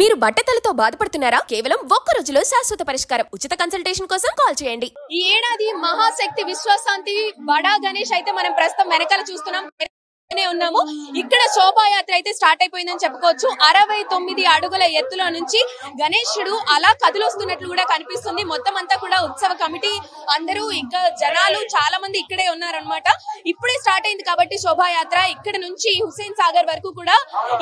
మీరు బట్టతలతో బాధపడుతున్నారా? కేవలం ఒక్క రోజులో శాశ్వత పరిష్కారం. ఉచిత కన్సల్టేషన్ కోసం కాల్ చేయండి. ఈ ఏడాది మహాశక్తి విశ్వశాంతి బడా గణేష్ అయితే మనం ప్రస్తుతం వెనకాల చూస్తున్నాం ఉన్నాము. ఇక్కడ శోభాయాత్ర అయితే స్టార్ట్ అయిపోయిందని చెప్పుకోవచ్చు. 69 అడుగుల ఎత్తులో నుంచి గణేశుడు అలా కదిలొస్తున్నట్లు కూడా కనిపిస్తుంది. మొత్తం అంతా కూడా ఉత్సవ కమిటీ అందరూ ఇంకా జనాలు చాలా మంది ఇక్కడే ఉన్నారనమాట. ఇప్పుడే స్టార్ట్ అయింది కాబట్టి శోభాయాత్ర ఇక్కడ నుంచి హుస్సేన్ సాగర్ వరకు కూడా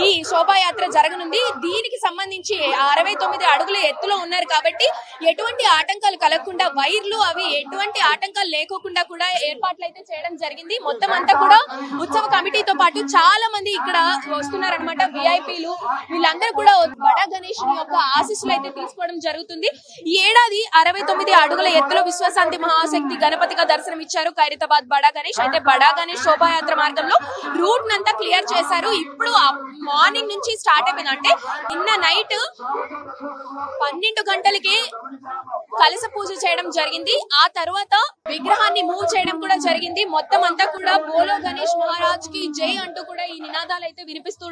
ఈ శోభాయాత్ర జరగనుంది. దీనికి సంబంధించి 69 అడుగుల ఎత్తులో ఉన్నారు కాబట్టి ఎటువంటి ఆటంకాలు కలగకుండా వైర్లు అవి ఎటువంటి ఆటంకాలు లేకోకుండా కూడా ఏర్పాట్లు అయితే చేయడం జరిగింది. మొత్తం అంతా కూడా ఉత్సవ కమిటీ తో పాటు చాలా మంది ఇక్కడ వస్తున్నారనమాట. విఐపీలు వీళ్ళందరూ కూడా బడా గణేష్ యొక్క ఆశీస్సులు అయితే తీసుకోవడం జరుగుతుంది. ఈ ఏడాది 69 అడుగుల ఎత్తులో విశ్వశాంతి మహాశక్తి గణపతిగా దర్శనం ఇచ్చారు ఖైరతాబాద్ బడా గణేష్. అయితే బడా గణేష్ శోభాయాత్ర మార్గంలో రూట్ నంతా క్లియర్ చేశారు. ఇప్పుడు మార్నింగ్ నుంచి స్టార్ట్ అయిపోయింది. అంటే నిన్న నైట్ 12 గంటలకి కలశ పూజ చేయడం జరిగింది. ఆ తర్వాత విగ్రహాన్ని మూవ్ చేయడం కూడా జరిగింది. మొత్తం అంతా కూడా బోలో గణేష్ మహారాజ్ కి జై అంటూ కూడా ఈ నినాదాలు అయితే వినిపిస్తూ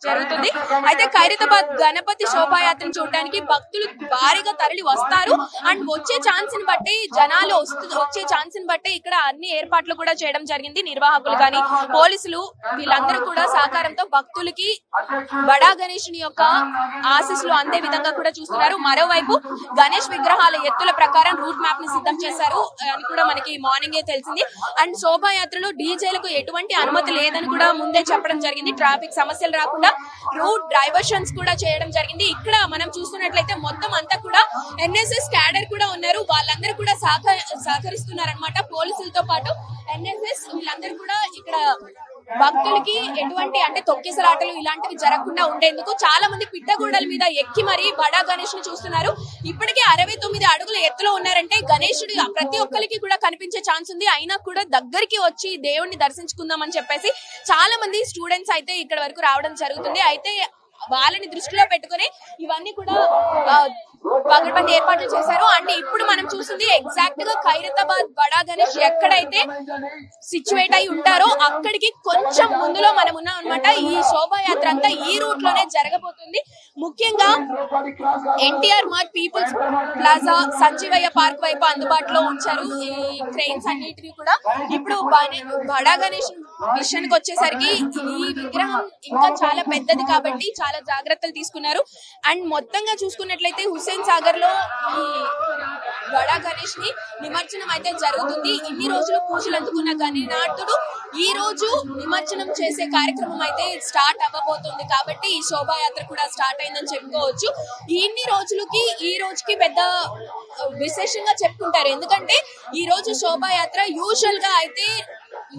జరుగుతుంది. అయితే ఖైరతాబాద్ గణపతి శోభాయాత్రను చూడడానికి భక్తులు భారీగా తరలి వస్తారు. అండ్ వచ్చే ఛాన్స్ ని బట్టి జనాలు వచ్చే ఛాన్స్ ని బట్టి ఇక్కడ అన్ని ఏర్పాట్లు కూడా చేయడం జరిగింది. నిర్వాహకులు గాని పోలీసులు వీళ్ళందరూ కూడా సహకారంతో భక్తులకి బడా గణేష్ యొక్క ఆశీస్సులు అందే విధంగా కూడా చూస్తున్నారు. మరోవైపు గణేష్ విగ్రహాల ఎత్తుల ప్రకారం రూట్ మ్యాప్ ని సిద్ధం చేశారు అని కూడా మనకి మార్నింగే తెలిసింది. అండ్ శోభాయాత్రలో డీజేలకు ఎటువంటి అనుమతి లేదని కూడా ముందే చెప్పడం జరిగింది. ట్రాఫిక్ సమస్యలు రాకుండా రూట్ డైవర్షన్స్ కూడా చేయడం జరిగింది. ఇక్కడ మనం చూస్తున్నట్లయితే మొత్తం అంతా కూడా ఎన్ఎస్ఎస్ క్యాడర్ కూడా ఉన్నారు. వాళ్ళందరూ కూడా సహకరిస్తున్నారు అనమాట. పోలీసులతో పాటు ఎన్ఎస్ఎస్ వీళ్ళందరూ కూడా ఇక్కడ భక్తులకి ఎటువంటి అంటే తొక్కిసలాటలు ఇలాంటివి జరగకుండా ఉండేందుకు చాలా మంది పిట్టగూడల మీద ఎక్కి మరి బడా గణేష్ ని చూస్తున్నారు. ఇప్పటికే 69 అడుగుల ఎత్తులో ఉన్నారంటే గణేశుడు ప్రతి ఒక్కరికి కూడా కనిపించే ఛాన్స్ ఉంది. అయినా కూడా దగ్గరికి వచ్చి దేవుణ్ణి దర్శించుకుందాం అని చెప్పేసి చాలా మంది స్టూడెంట్స్ అయితే ఇక్కడ వరకు రావడం జరుగుతుంది. అయితే వాళ్ళని దృష్టిలో పెట్టుకుని ఇవన్నీ కూడా పగడ్బందీ ఏర్పాట్లు చేశారు. అంటే ఇప్పుడు మనం చూస్తుంది ఎగ్జాక్ట్ గా ఖైరతాబాద్ బడా గణేష్ ఎక్కడైతే సిచ్యువేట్ అయి ఉంటారో అక్కడికి కొంచెం ముందులో మనం ఉన్నాం అనమాట. ఈ శోభాయాత్ర అంతా ఈ రూట్ లోనే జరగబోతుంది. ముఖ్యంగా NTR mart, people's plaza, Sanjeevaiah park వైపు అందుబాటులో ఉంచారు ఈ ట్రైన్స్ అన్నిటిని కూడా. ఇప్పుడు బడా గణేష్ విషయానికి వచ్చేసరికి ఈ విగ్రహం ఇంకా చాలా పెద్దది కాబట్టి చాలా జాగ్రత్తలు తీసుకున్నారు. అండ్ మొత్తంగా చూసుకున్నట్లయితే హుస్సేన్ సాగర్ లో ఈ బడా గణేష్ ని నిమజ్జనం అయితే జరుగుతుంది. ఇన్ని రోజులు పూజలు అందుకున్న గణనాథుడు ఈ రోజు నిమజ్జనం చేసే కార్యక్రమం అయితే స్టార్ట్ అవ్వబోతుంది. కాబట్టి ఈ శోభాయాత్ర కూడా స్టార్ట్ అయిందని చెప్పుకోవచ్చు. ఇన్ని రోజులకి ఈ రోజుకి పెద్ద విశేషంగా చెప్పుకుంటారు. ఎందుకంటే ఈ రోజు శోభాయాత్ర యూజువల్ గా అయితే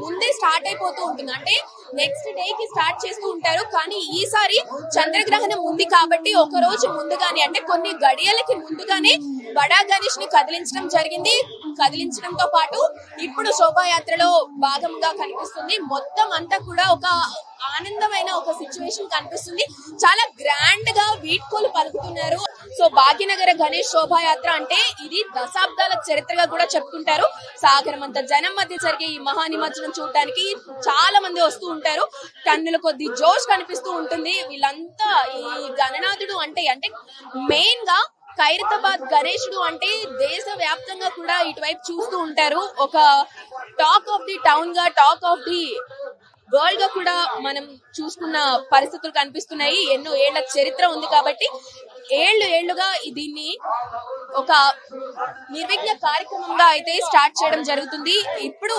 ముందే స్టార్ట్ అయిపోతూ ఉంటుంది. అంటే నెక్స్ట్ డే కి స్టార్ట్ చేస్తూ ఉంటారు. కానీ ఈసారి చంద్రగ్రహణం ఉంది కాబట్టి ఒక రోజు ముందుగానే అంటే కొన్ని గడియలకి ముందుగానే బడా గణేష్ ని కదిలించడం జరిగింది. కదిలించడంతో పాటు ఇప్పుడు శోభాయాత్రలో భాగంగా కనిపిస్తుంది. మొత్తం అంతా కూడా ఒక ఆనందమైన ఒక సిచ్యువేషన్ కనిపిస్తుంది. చాలా గ్రాండ్ గా వీడ్కోలు పలుకుతున్నారు. సో భాగ్యనగర గణేష్ శోభాయాత్ర అంటే ఇది దశాబ్దాల చరిత్రగా కూడా చెప్పుకుంటారు. సాగరం అంత జనం మధ్య జరిగే ఈ మహా నిమజ్జనం చూడటానికి చాలా మంది వస్తూ ఉంటారు. టన్నుల కొద్ది జోష్ కనిపిస్తూ ఉంటుంది. వీళ్ళంతా ఈ గణనాథుడు అంటే మెయిన్ గా ఖైరతాబాద్ గణేశుడు అంటే దేశ వ్యాప్తంగా కూడా ఇటువైపు చూస్తూ ఉంటారు. ఒక టాక్ ఆఫ్ ది టౌన్ గా, టాక్ ఆఫ్ ది వరల్డ్ గా కూడా మనం చూసుకున్న పరిస్థితులు కనిపిస్తున్నాయి. ఎన్నో ఏళ్ల చరిత్ర ఉంది కాబట్టి ఏళ్లుగా దీన్ని ఒక నిర్విఘ్న కార్యక్రమంగా అయితే స్టార్ట్ చేయడం జరుగుతుంది. ఇప్పుడు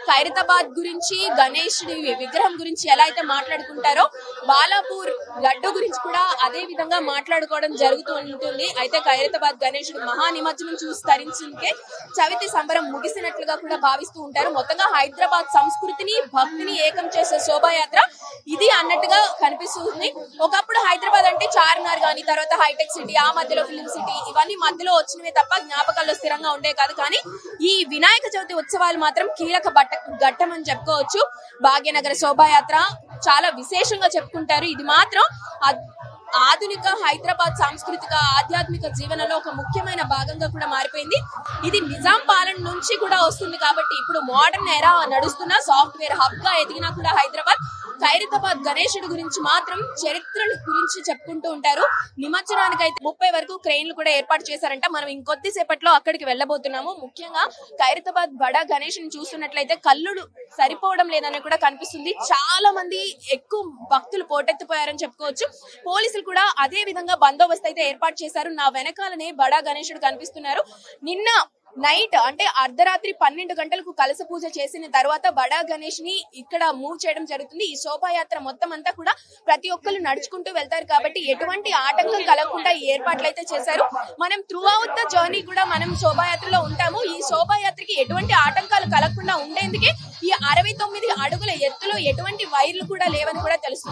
ఖైరతాబాద్ గురించి, గణేశుడి విగ్రహం గురించి ఎలా అయితే మాట్లాడుకుంటారో బాలాపూర్ లడ్డు గురించి కూడా అదే విధంగా మాట్లాడుకోవడం జరుగుతూ ఉంటుంది. అయితే ఖైరతాబాద్ గణేశుడు మహా నిమజ్జనం చూసి తరించుకే చవితి సంబరం ముగిసినట్లుగా కూడా భావిస్తూ ఉంటారు. మొత్తంగా హైదరాబాద్ సంస్కృతిని, భక్తిని ఏకం చేసే శోభాయాత్ర ఇది అన్నట్టుగా కనిపిస్తుంది. ఒకప్పుడు హైదరాబాద్ అంటే చార్మినార్ గాని, తర్వాత హైటెక్ సిటీ, ఆ మధ్యలో ఫిలిం సిటీ, ఇవన్నీ మధ్యలో వచ్చినవే తప్ప జ్ఞాపకాల్లో స్థిరంగా ఉండే కాదు. కానీ ఈ వినాయక చవితి ఉత్సవాలు మాత్రం కీలక ఘట్టం అని చెప్పుకోవచ్చు. భాగ్యనగర శోభాయాత్ర చాలా విశేషంగా చెప్పుకుంటారు. ఇది మాత్రం ఆధునిక హైదరాబాద్ సాంస్కృతిక ఆధ్యాత్మిక జీవనంలో ఒక ముఖ్యమైన భాగంగా కూడా మారిపోయింది. ఇది నిజాం పాలన నుంచి కూడా వస్తుంది కాబట్టి ఇప్పుడు మోడర్న్ ఎరా నడుస్తున్న సాఫ్ట్వేర్ హబ్ గా ఎదిగినా కూడా హైదరాబాద్ ఖైరతాబాద్ గణేశుడి గురించి మాత్రం చరిత్రల గురించి చెప్పుకుంటూ ఉంటారు. నిమజ్జనానికి అయితే 30 వరకు క్రెయిన్లు కూడా ఏర్పాటు చేశారంట. మనం ఇంకొద్దిసేపట్లో అక్కడికి వెళ్ళబోతున్నాము. ముఖ్యంగా ఖైరతాబాద్ బడా గణేశుని చూస్తున్నట్లయితే కల్లుడు సరిపోవడం లేదని కూడా కనిపిస్తుంది. చాలా మంది ఎక్కువ భక్తులు పోటెత్తిపోయారని చెప్పుకోవచ్చు. పోలీసులు కూడా అదే విధంగా బందోబస్తు అయితే ఏర్పాటు చేశారు. నా వెనకాలనే బడా గణేశుడు కనిపిస్తున్నారు. నిన్న నైట్ అంటే అర్ధరాత్రి 12 గంటలకు కలస పూజ చేసిన తర్వాత బడా గణేష్ ని ఇక్కడ మూవ్ చేయడం జరుగుతుంది. ఈ శోభాయాత్ర మొత్తం అంతా కూడా ప్రతి ఒక్కరు నడుచుకుంటూ వెళ్తారు కాబట్టి ఎటువంటి ఆటంకం కలగకుండా ఈ ఏర్పాట్లు అయితే చేశారు. మనం త్రూ అవుట్ ద జర్నీ కూడా మనం శోభాయాత్రలో ఉంటాము. ఈ శోభాయాత్రకి ఎటువంటి ఆటంకాలు కలగకుండా ఉండేందుకే ఈ 69 అడుగుల ఎత్తులో ఎటువంటి వైర్లు కూడా లేవని కూడా తెలుస్తుంది.